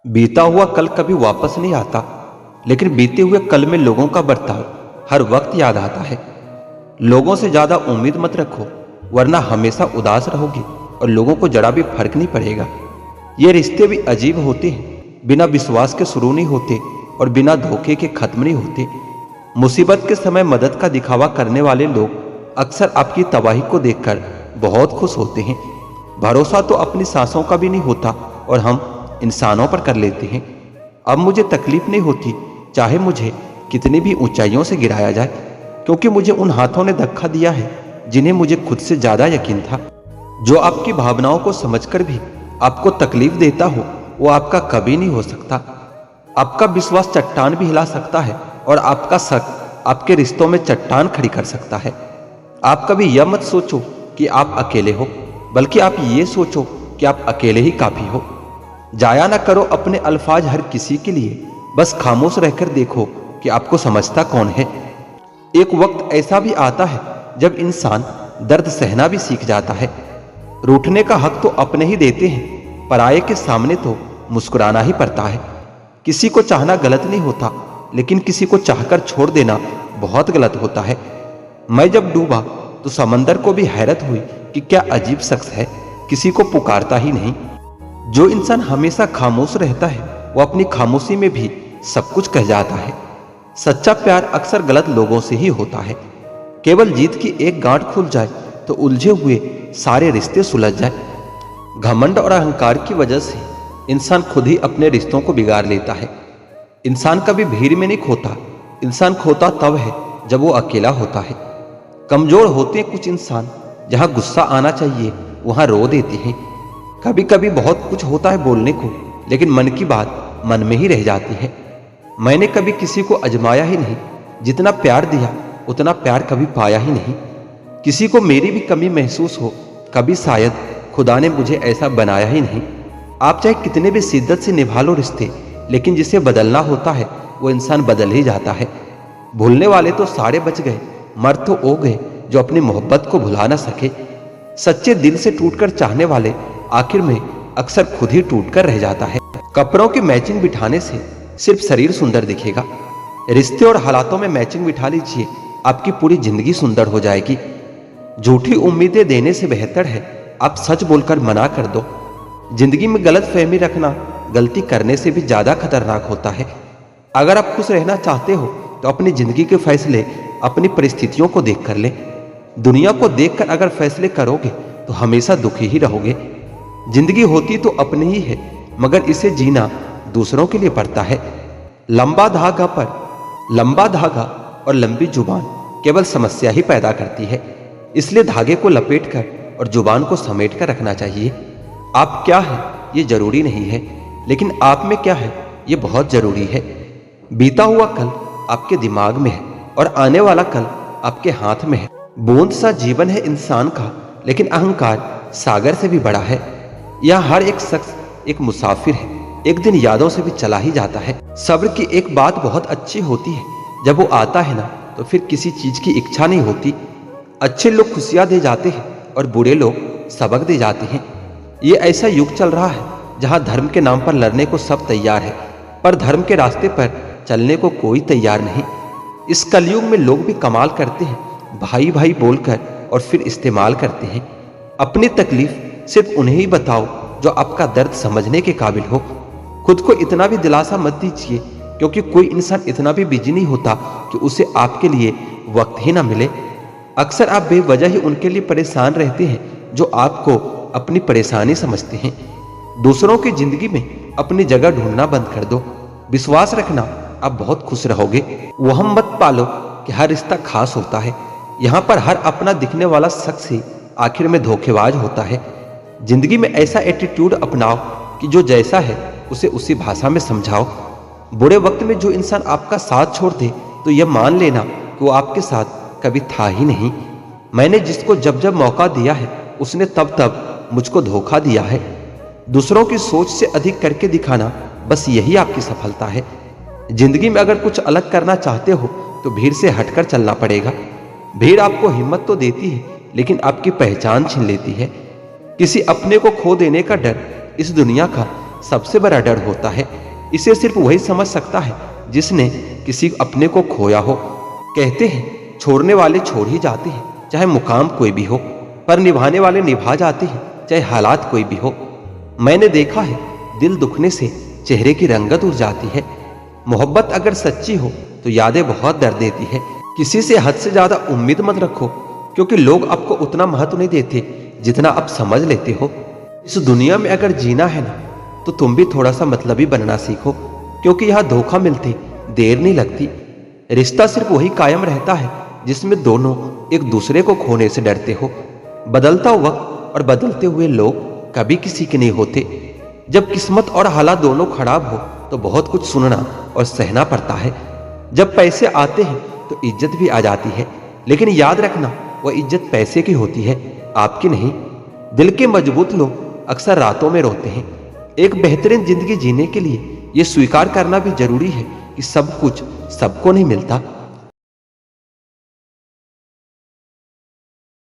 बीता हुआ कल कभी वापस नहीं आता, लेकिन बीते हुए कल में लोगों का बर्ताव हर वक्त याद आता है। लोगों से ज्यादा उम्मीद मत रखो, वरना हमेशा उदास रहोगे और लोगों को जरा भी फर्क नहीं पड़ेगा। ये रिश्ते भी अजीब होते हैं, बिना विश्वास के शुरू नहीं होते और बिना धोखे के खत्म नहीं होते। मुसीबत के समय मदद का दिखावा करने वाले लोग अक्सर आपकी तबाही को देखकर बहुत खुश होते हैं। भरोसा तो अपनी सांसों का भी नहीं होता और हम इंसानों पर कर लेते हैं। अब मुझे तकलीफ नहीं होती, चाहे मुझे कितनी भी ऊंचाइयों से गिराया जाए, क्योंकि मुझे उन हाथों ने धक्का दिया है जिन्हें मुझे खुद से ज्यादा यकीन था। जो आपकी भावनाओं को समझकर भी आपको तकलीफ देता हो, वो आपका कभी नहीं हो सकता। आपका विश्वास चट्टान भी हिला सकता है और आपका शक आपके रिश्तों में चट्टान खड़ी कर सकता है। आप कभी यह मत सोचो कि आप अकेले हो, बल्कि आप ये सोचो कि आप अकेले ही काफी हो। जाया ना करो अपने अल्फाज हर किसी के लिए, बस खामोश रहकर देखो कि आपको समझता कौन है। एक वक्त ऐसा भी आता है जब इंसान दर्द सहना भी सीख जाता है। रूठने का हक तो अपने ही देते हैं, पराये के सामने तो मुस्कुराना ही पड़ता है। किसी को चाहना गलत नहीं होता, लेकिन किसी को चाहकर छोड़ देना बहुत गलत होता है। मैं जब डूबा तो समंदर को भी हैरत हुई कि क्या अजीब शख्स है, किसी को पुकारता ही नहीं। जो इंसान हमेशा खामोश रहता है, वो अपनी खामोशी में भी सब कुछ कह जाता है। सच्चा प्यार अक्सर गलत लोगों से ही होता है। केवल जीत की एक गांठ खुल जाए तो उलझे हुए सारे रिश्ते सुलझ जाए। घमंड और अहंकार की वजह से इंसान खुद ही अपने रिश्तों को बिगाड़ लेता है। इंसान कभी भीड़ में नहीं खोता, इंसान खोता तब है जब वो अकेला होता है। कमजोर होते हैं कुछ इंसान, जहां गुस्सा आना चाहिए वहां रो देते हैं। कभी कभी बहुत कुछ होता है बोलने को, लेकिन मन की बात मन में ही रह जाती है। मैंने कभी किसी को अजमाया ही नहीं, जितना प्यार दिया उतना प्यार कभी पाया ही नहीं। किसी को मेरी भी कमी महसूस हो, कभी शायद खुदा ने मुझे ऐसा बनाया ही नहीं। आप चाहे कितने भी शिद्दत से निभा लो रिश्ते, लेकिन जिसे बदलना होता है वो इंसान बदल ही जाता है। भूलने वाले तो सारे बच गए, मर तो वो गए जो अपनी मोहब्बत को भुला ना सके। सच्चे दिल से टूटकर चाहने वाले आखिर में अक्सर खुद ही टूटकर रह जाता है। कपड़ों की मैचिंग बिठाने से सिर्फ शरीर सुंदर दिखेगा, रिश्ते और हालातों में मैचिंग बिठा लीजिए, आपकी पूरी जिंदगी सुंदर हो जाएगी। झूठी उम्मीदें देने से बेहतर है आप सच बोलकर मना कर दो। जिंदगी में गलत फहमी रखना गलती करने से भी ज्यादा खतरनाक होता है। अगर आप खुश रहना चाहते हो तो अपनी जिंदगी के फैसले अपनी परिस्थितियों को देख कर ले। दुनिया को देखकर अगर फैसले करोगे तो हमेशा दुखी ही रहोगे। जिंदगी होती तो अपनी ही है, मगर इसे जीना दूसरों के लिए पड़ता है। लंबा धागा और लंबी जुबान केवल समस्या ही पैदा करती है। इसलिए धागे को लपेटकर और जुबान को समेट कर रखना चाहिए। आप क्या है ये जरूरी नहीं है, लेकिन आप में क्या है ये बहुत जरूरी है। बीता हुआ कल आपके दिमाग में है और आने वाला कल आपके हाथ में है। बूंद सा जीवन है इंसान का, लेकिन अहंकार सागर से भी बड़ा है। यह हर एक शख्स एक मुसाफिर है, एक दिन यादों से भी चला ही जाता है। सब्र की एक बात बहुत अच्छी होती है, जब वो आता है ना तो फिर किसी चीज की इच्छा नहीं होती। अच्छे लोग खुशियां दे जाते हैं और बुरे लोग सबक दे जाते हैं। ये ऐसा युग चल रहा है जहां धर्म के नाम पर लड़ने को सब तैयार है, पर धर्म के रास्ते पर चलने को कोई तैयार नहीं। इस कलयुग में लोग भी कमाल करते हैं, भाई भाई बोलकर और फिर इस्तेमाल करते हैं। अपनी तकलीफ सिर्फ उन्हें ही बताओ जो आपका दर्द समझने के काबिल हो। खुद को इतना भी दिलासा मत दीजिए, क्योंकि कोई इंसान इतना भी बिजी नहीं होता कि उसे आपके लिए वक्त ही ना मिले। अक्सर आप बेवजह ही उनके लिए परेशान रहते हैं जो आपको अपनी परेशानी समझते हैं। दूसरों की जिंदगी में अपनी जगह ढूंढना बंद कर दो। विश्वास रखना आप बहुत खुश रहोगे। वहम मत पालो कि हर रिश्ता खास होता है। यहाँ पर हर अपना दिखने वाला शख्स ही आखिर में धोखेबाज होता है। जिंदगी में ऐसा एटीट्यूड अपनाओ कि जो जैसा है उसे उसी भाषा में समझाओ। बुरे वक्त में जो इंसान आपका साथ छोड़ दे तो यह मान लेना कि वो आपके साथ कभी था ही नहीं। मैंने जिसको जब जब मौका दिया है उसने तब तब मुझको धोखा दिया है। दूसरों की सोच से अधिक करके दिखाना, बस यही आपकी सफलता है। जिंदगी में अगर कुछ अलग करना चाहते हो तो भीड़ से हटकर चलना पड़ेगा। भीड़ आपको हिम्मत तो देती है, लेकिन आपकी पहचान छीन लेती है। किसी अपने को खो देने का डर इस दुनिया का सबसे बड़ा डर होता है। इसे सिर्फ वही समझ सकता है जिसने किसी अपने को खोया हो। कहते हैं छोड़ने वाले छोड़ ही जाते हैं, चाहे मुकाम कोई भी हो, पर निभाने वाले निभा जाते हैं, चाहे हालात कोई भी हो। मैंने देखा है दिल दुखने से चेहरे की रंगत उड़ जाती है। मोहब्बत अगर सच्ची हो तो यादें बहुत दर्द देती है। किसी से हद से ज्यादा उम्मीद मत रखो, क्योंकि लोग आपको उतना महत्व नहीं देते जितना आप समझ लेते हो। इस दुनिया में अगर जीना है ना, तो तुम भी थोड़ा सा मतलबी बनना सीखो, क्योंकि यहाँ धोखा मिलते देर नहीं लगती। रिश्ता सिर्फ वही कायम रहता है जिसमें दोनों एक दूसरे को खोने से डरते हो। बदलता वक्त और बदलते हुए लोग कभी किसी के नहीं होते। जब किस्मत और हालात दोनों खराब हो तो बहुत कुछ सुनना और सहना पड़ता है। जब पैसे आते हैं तो इज्जत भी आ जाती है, लेकिन याद रखना वह इज्जत पैसे की होती है, आपकी नहीं। दिल के मजबूत लोग अक्सर रातों में रोते हैं। एक बेहतरीन जिंदगी जीने के लिए यह स्वीकार करना भी जरूरी है कि सब कुछ सबको नहीं मिलता।